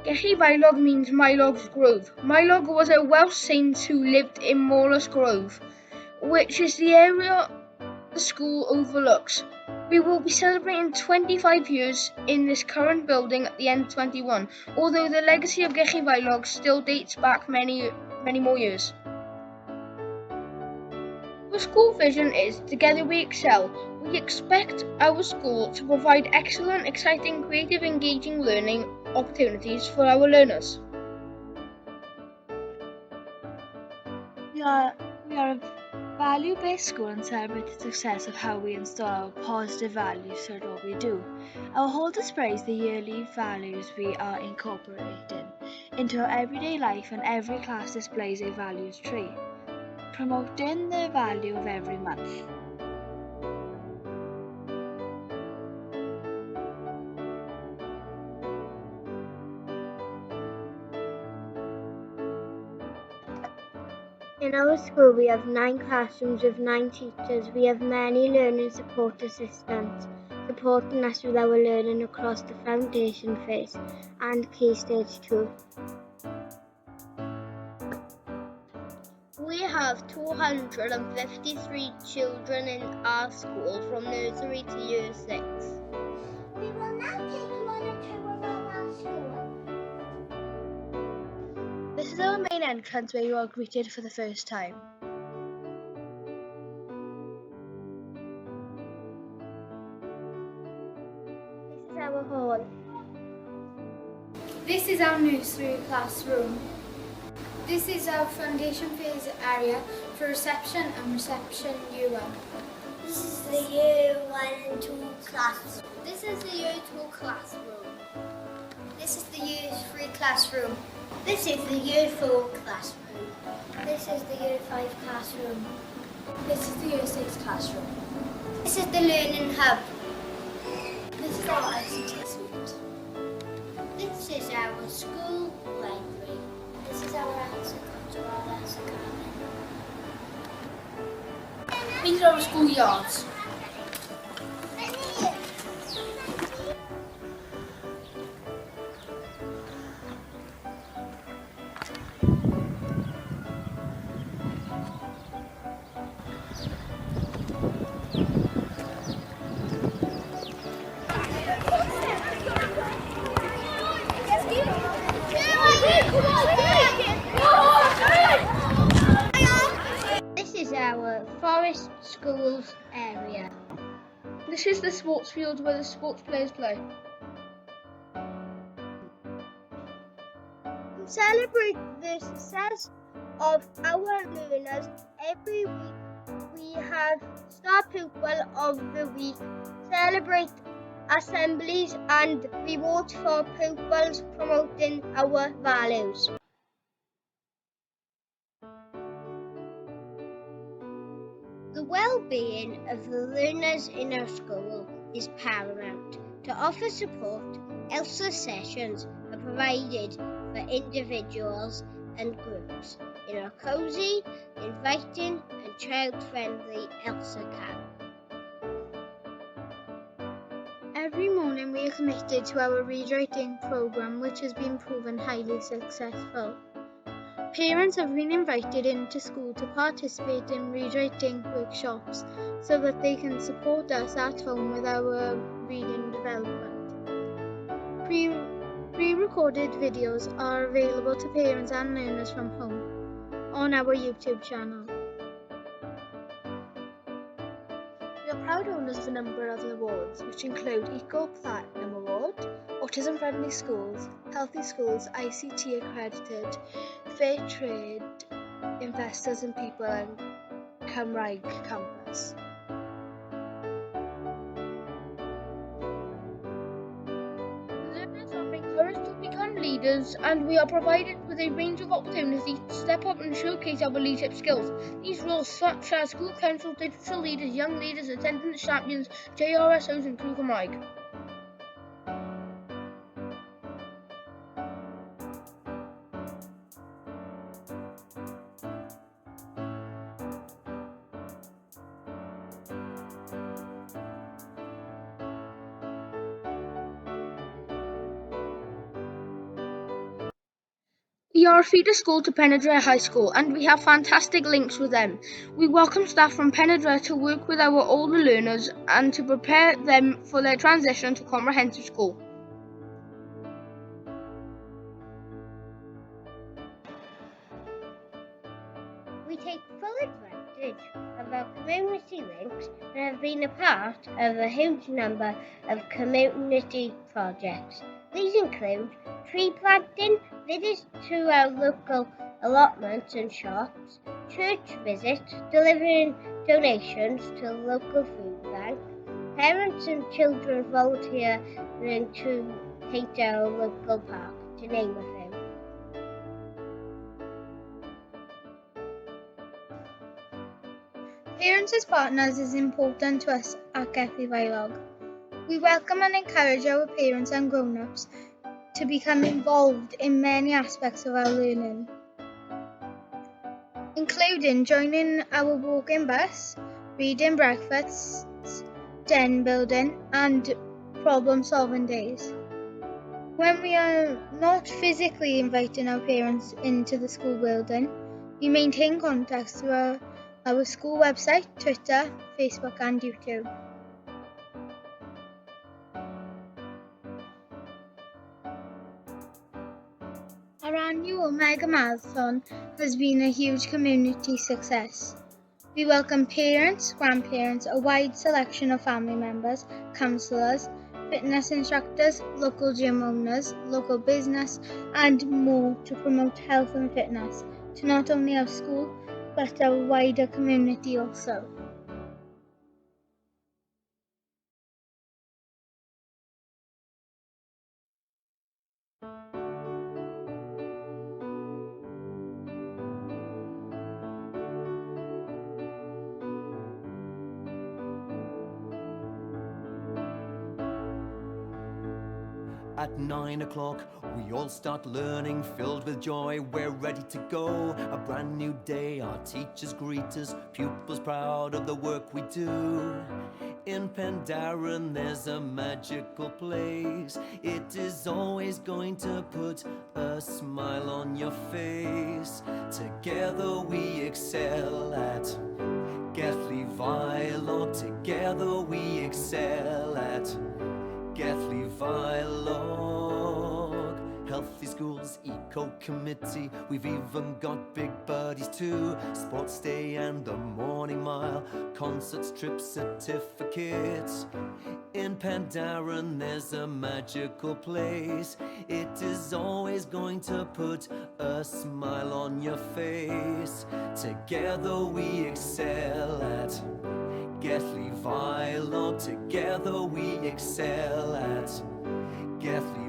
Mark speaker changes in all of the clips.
Speaker 1: Gellifaelog means Maelog's Grove. Maelog was a Welsh saint who lived in Maelog's Grove, which is the area the school overlooks. We will be celebrating 25 years in this current building at the end of 21, although the legacy of Gellifaelog still dates back many more years. Our school vision is Together We Excel. We expect our school to provide excellent, exciting, creative, engaging learning opportunities for our learners.
Speaker 2: We are a value-based school and celebrate the success of how we install our positive values throughout what we do. Our whole displays the yearly values we are incorporating into our everyday life, and every class displays a values tree, promoting the value of every month.
Speaker 3: In our school, we have 9 classrooms with 9 teachers. We have many learning support assistants supporting us with our learning across the foundation phase and Key Stage 2.
Speaker 4: We have 253 children in our school from nursery to year 6.
Speaker 5: We will now take you on a tour of our school.
Speaker 2: This is our main entrance where you are greeted for the first time.
Speaker 3: This is our hall.
Speaker 6: This is our nursery classroom. This is our foundation phase area for reception and reception year 1.
Speaker 5: This is the year 1 and 2 classroom.
Speaker 4: This is the year 2 classroom.
Speaker 6: This is the year 3 classroom.
Speaker 5: This is the year 4 classroom.
Speaker 6: This is the year 5 classroom. This is the year 6 classroom.
Speaker 4: This is the learning hub.
Speaker 6: This is our ICT suite.
Speaker 4: This is our school library.
Speaker 6: This is our answer control answer cabin.
Speaker 1: These are our school yards.
Speaker 3: This is our forest schools area.
Speaker 1: This is the sports field where the sports players play.
Speaker 3: To celebrate the success of our learners, every week we have Star Pupil of the Week, celebrate assemblies and rewards for pupils promoting our values. The well-being of the learners in our school is paramount. To offer support, ELSA sessions are provided for individuals and groups in our cosy, inviting and child-friendly ELSA camp.
Speaker 2: Every morning we are committed to our read writing programme, which has been proven highly successful. Parents have been invited into school to participate in read writing workshops so that they can support us at home with our reading development. Pre-recorded videos are available to parents and learners from home on our YouTube channel. We are proud owners of a number of awards, which include Eco Platinum Award, Autism Friendly Schools, Healthy Schools, ICT Accredited, Fair Trade, Investors in People and Cymraeg Campus.
Speaker 1: Learners are encouraged to become leaders, and we are provided with a range of opportunities to step up and showcase our leadership skills. These roles such as school council, digital leaders, young leaders, attendance champions, JRSOs and Crew Cymraeg. We are a feeder school to Penydarren High School and we have fantastic links with them. We welcome staff from Penydarren to work with our older learners and to prepare them for their transition to comprehensive school.
Speaker 3: We take full advantage of our community links and have been a part of a huge number of community projects. These include tree planting, visits to our local allotments and shops, church visits, delivering donations to the local food bank, parents and children volunteering to paint our local park, to name a few.
Speaker 6: Parents as partners is important to us at Gellifaelog. We welcome and encourage our parents and grown-ups to become involved in many aspects of our learning, including joining our walking bus, reading breakfasts, den building and problem-solving days. When we are not physically inviting our parents into the school building, we maintain contact through our school website, Twitter, Facebook and YouTube. Our annual Mega Marathon has been a huge community success. We welcome parents, grandparents, a wide selection of family members, counsellors, fitness instructors, local gym owners, local business and more to promote health and fitness to not only our school but our wider community also.
Speaker 7: At 9 o'clock, we all start learning, filled with joy, we're ready to go. A brand new day, our teachers greet us, pupils proud of the work we do. In Penydarren, there's a magical place. It is always going to put a smile on your face. Together we excel at Gellifaelog. Together we excel at Gellifaelog. Healthy schools, eco committee. We've even got big buddies too. Sports day and the morning mile, concerts, trips, certificates. In Penydarren there's a magical place. It is always going to put a smile on your face. Together we excel at Gellifaelog. Together we excel at Gellifaelog.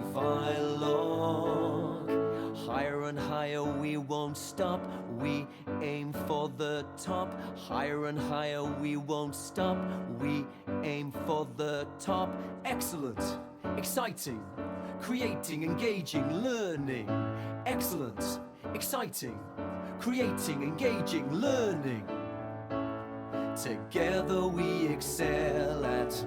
Speaker 7: Higher and higher we won't stop. We aim for the top. Higher and higher we won't stop. We aim for the top. Excellent, exciting, creating, engaging, learning. Excellent, exciting, creating, engaging, learning. Together we excel at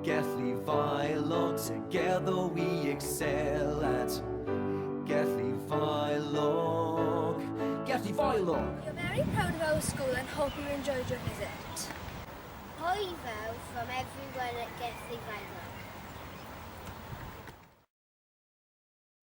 Speaker 7: Gellifaelog. Together we excel at Gellifaelog. Gellifaelog.
Speaker 8: We are very proud of our school and hope you enjoyed your visit.
Speaker 3: Hi, from everyone at Gellifaelog.